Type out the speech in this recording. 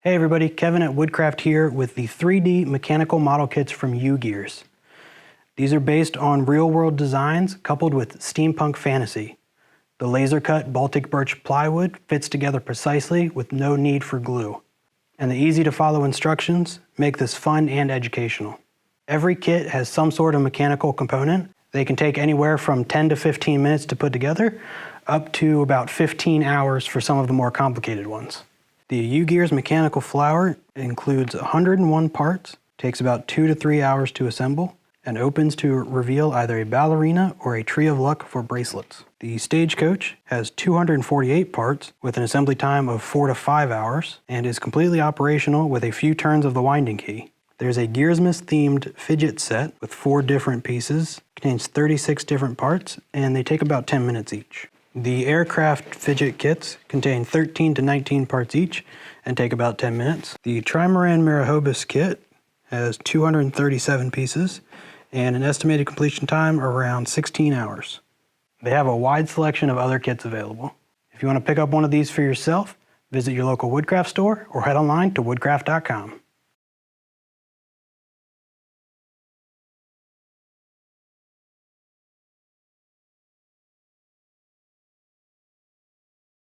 Hey everybody, Kevin at Woodcraft here with the 3D mechanical model kits from UGears. These are based on real-world designs coupled with steampunk fantasy. The laser-cut Baltic birch plywood fits together precisely with no need for glue. And the easy-to-follow instructions make this fun and educational. Every kit has some sort of mechanical component. They can take anywhere from 10 to 15 minutes to put together, up to about 15 hours for some of the more complicated ones. The UGears mechanical flower includes 101 parts, takes about 2 to 3 hours to assemble, and opens to reveal either a ballerina or a tree of luck for bracelets. The Stagecoach has 248 parts with an assembly time of 4 to 5 hours and is completely operational with a few turns of the winding key. There's a Gearsmas themed fidget set with 4 different pieces, contains 36 different parts, and they take about 10 minutes each. The aircraft fidget kits contain 13 to 19 parts each and take about 10 minutes. The Trimaran Marahobus kit has 237 pieces and an estimated completion time around 16 hours. They have a wide selection of other kits available. If you want to pick up one of these for yourself, visit your local Woodcraft store or head online to woodcraft.com.